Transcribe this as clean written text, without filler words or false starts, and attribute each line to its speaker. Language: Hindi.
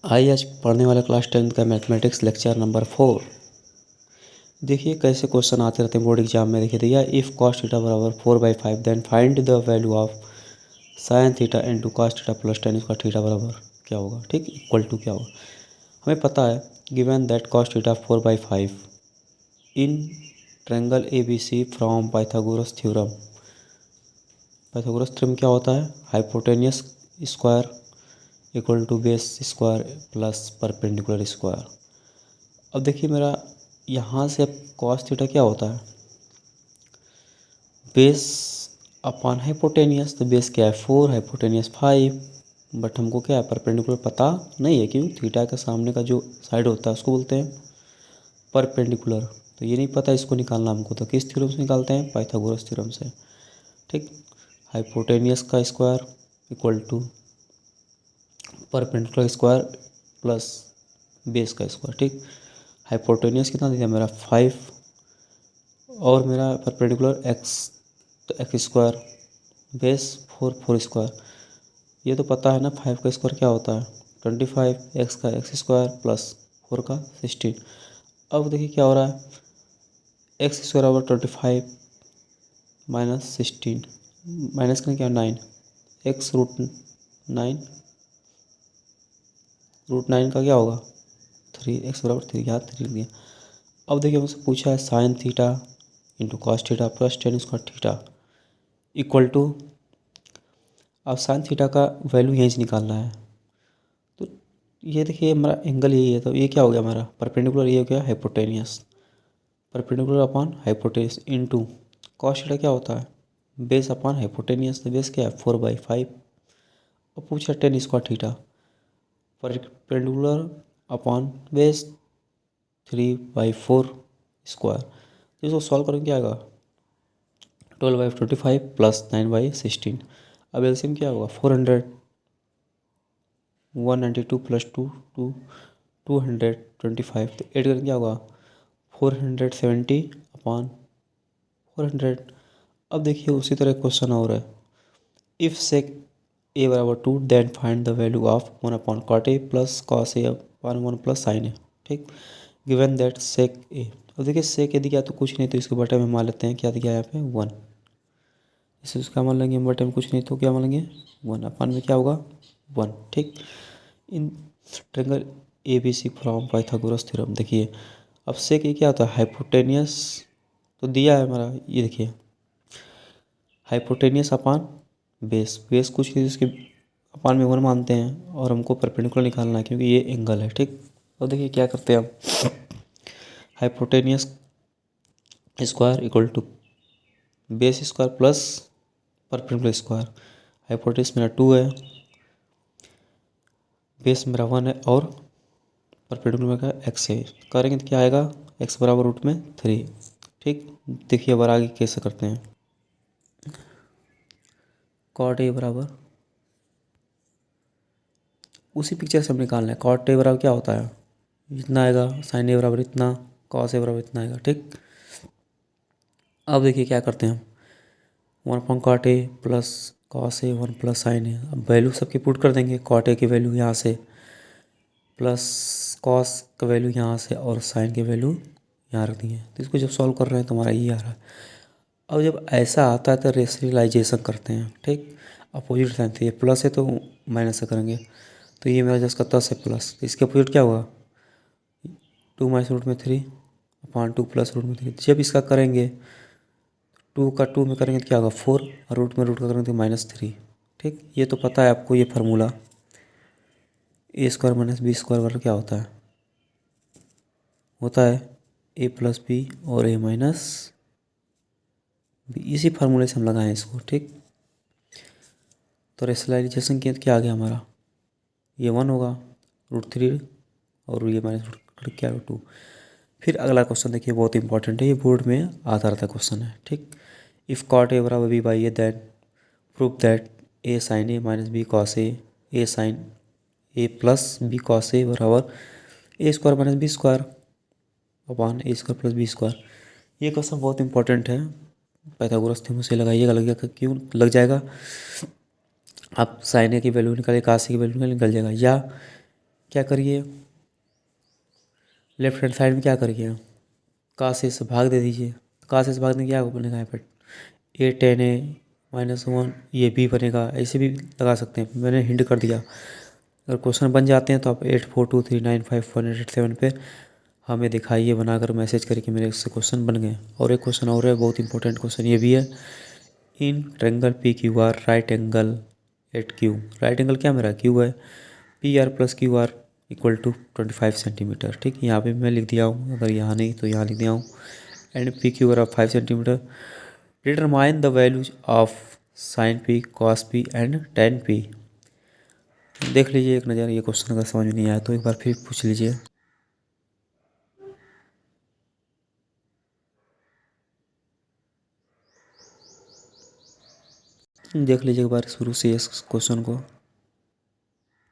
Speaker 1: आज पढ़ने वाला क्लास 10 का मैथमेटिक्स लेक्चर नंबर 4। देखिए कैसे क्वेश्चन आते रहते हैं बोर्ड एग्जाम में। देखिए दिया इफ़ कॉस थीटा बराबर 4/5 then find the value of sin theta into cos theta plus ten इसका थीटा बराबर क्या होगा, ठीक, इक्वल टू क्या होगा। हमें पता है given that cos theta 4/5 in triangle ABC from Pythagoras theorem. Pythagoras theorem क्या होता है? Hypotenuse square equal to base square plus perpendicular square. अब देखिए मेरा यहाँ से अब कॉस थीटा क्या होता है? Base upon hypotenuse. तो बेस क्या है? 4, हाइपोटेनियस 5। बट हमको क्या है परपेंडिकुलर पता नहीं है, क्यों? थीटा के सामने का जो साइड होता है उसको बोलते हैं परपेंडिकुलर। तो ये नहीं पता, इसको निकालना हमको। तो किस थ्योरम से निकालते हैं? पाइथागोरस थ्योरम से, ठीक। हाइपोटेनियस का square equal to perpendicular square plus base का स्क्वायर, ठीक। हाइपोटेनियस कितना दिया मेरा? 5 और मेरा परपेंडिकुलर x, तो एक्स स्क्वायर बेस 4 स्क्वायर। ये तो पता है ना 5 का स्क्वायर क्या होता है? 25। x का एक्स स्क्वायर प्लस 4 का 16। अब देखिए क्या हो रहा है, x square over 25 minus 16, minus करने क्या 9, एक्स रूट नाइन का क्या होगा 3, एक्स बराबर 3, यहाँ 3 लिया। अब देखिए मुझसे पूछा है sign theta into cos theta plus ten इसका थीटा इक्वल टू। अब साइन थीटा का वैल्यू यहीं से निकालना है। तो ये देखिए हमारा एंगल यही है, तो ये क्या हो गया हमारा परपेंडिकुलर, ये हो गया hypotenuse. Perpendicular upon hypotenuse into cos theta क्या होता है? Base upon hypotenuse. तो बेस क्या है? 4/5। और पूछा ten square theta, perpendicular upon base 3/4 square. इसको सॉल्व करेंगे क्या आएगा? 12/25 प्लस 9/16। अब एलसीएम क्या होगा? 400, 192 प्लस 225। तो एड करेंगे क्या होगा? 470 अपॉन 400। अब देखिए उसी तरह क्वेश्चन और है, इफ़ सेक ए बराबर 2 then find the value of 1 upon cot A plus cos A upon 1 plus sine A, ठीक। Given that sec A. अब देखिए सेक ए दिया तो कुछ नहीं, तो इसके बटे में मान लेते हैं क्या दिया है यहाँ पे 1। इसे उसका मान लेंगे, बटे में कुछ नहीं तो क्या मान लेंगे 1 अपन में क्या होगा 1, ठीक। इन triangle ABC from Pythagoras theorem. देखिए अब सेक ए क्या होता है? हाइपोटेनियस। तो दिया है हमारा, ये देखिए हाइपोटेनियस अपान बेस। बेस कुछ नहीं, इसके अपान में 1 मानते हैं और हमको परपेंडिकुलर निकालना है क्योंकि ये एंगल है, ठीक। अब देखिए क्या करते हैं हम, hypotenuse square equal to base square plus perpendicular square. Hypotenuse मेरा 2 है, बेस मेरा 1 है और परपेंडिकुलर का x है। करेंगे तो क्या आएगा? x बराबर रूट में 3, ठीक। देखिए अब आगे कैसे करते हैं। कॉट ए बराबर उसी पिक्चर से हम निकालना है। कॉट ए बराबर क्या होता है? इतना आएगा, साइन ए बराबर इतना, कॉस ए बराबर इतना आएगा, ठीक। अब देखिए क्या करते हैं हम, 1 upon cot A plus cos A 1 plus sine A. अब वैल्यू सबकी पुट कर देंगे, कॉट ए की वैल्यू यहाँ से प्लस कॉस का वैल्यू यहाँ से और साइन की वैल्यू यहाँ रख दी है। तो इसको जब सॉल्व कर रहे हैं तो हमारा ये आ रहा है। अब जब ऐसा आता है तो रेशनलाइजेशन करते हैं, ठीक। अपोजिट साइन, तो ये प्लस है तो माइनस से करेंगे। तो ये मेरा जस्ट का 10 है प्लस, तो इसके अपोजिट क्या हुआ 2 माइनस रूट में 3 अपॉन 2 प्लस रूट में 3। जब इसका करेंगे 2 का 2 में करेंगे तो क्या होगा 4 और रूट में रूट का करेंगे तो -3, ठीक। ये तो पता है आपको, ये फार्मूला ए स्क्वायर माइनस बी स्क्वायर बराबर क्या होता है ए प्लस बी और ए माइनस बी। इसी फार्मूले से हम लगाएं इसको, ठीक। तो रेशनलाइजेशन किया तो क्या आ गया हमारा, ये 1 होगा √3 और ये माइनस रूट क्या 2। फिर अगला क्वेश्चन देखिए बहुत इंपॉर्टेंट है, ये बोर्ड में आता रहता क्वेश्चन है, ठीक। इफ़ कॉट ए बराबर B by A then prove that A sine A minus B cos A sine A plus B cos A बराबर A square minus B square upon A square plus B square. ये क्वेश्चन बहुत इंपॉर्टेंट है, पाइथागोरस थ्योरम से लगाइएगा। लगेगा क्यों लग जाएगा? आप साइन ए की वैल्यू निकालिए, कास ए की वैल्यू निकल जाएगा। या क्या करिए, लेफ्ट हैंड साइड में क्या करिए, का से भाग दे दीजिए। का से भागने क्या बनेगा यहाँ पर, ए 10 है -1, ये बी बनेगा, ऐसे भी लगा सकते हैं, मैंने हिंट कर दिया। अगर क्वेश्चन बन जाते हैं तो आप 8423951887 पे हमें दिखाइए बनाकर, मैसेज करके मेरे से क्वेश्चन बन गए। और एक क्वेश्चन और है, बहुत इंपॉर्टेंट क्वेश्चन ये भी है। In triangle P Q R right angle at Q, right angle क्या मेरा क्यू है, P R plus Q R equal to 25 centimetre. ठीक, यहाँ पे मैं लिख दिया हूँ, अगर यहाँ नहीं तो यहाँ लिख दिया हूँ। And P Q are of 5 centimetre, determine the values of sine P, cos P and ten P. देख लीजिए एक नज़र, ये क्वेश्चन अगर समझ में नहीं आया तो एक बार फिर पूछ लीजिए। देख लीजिए एक बार शुरू से इस क्वेश्चन को।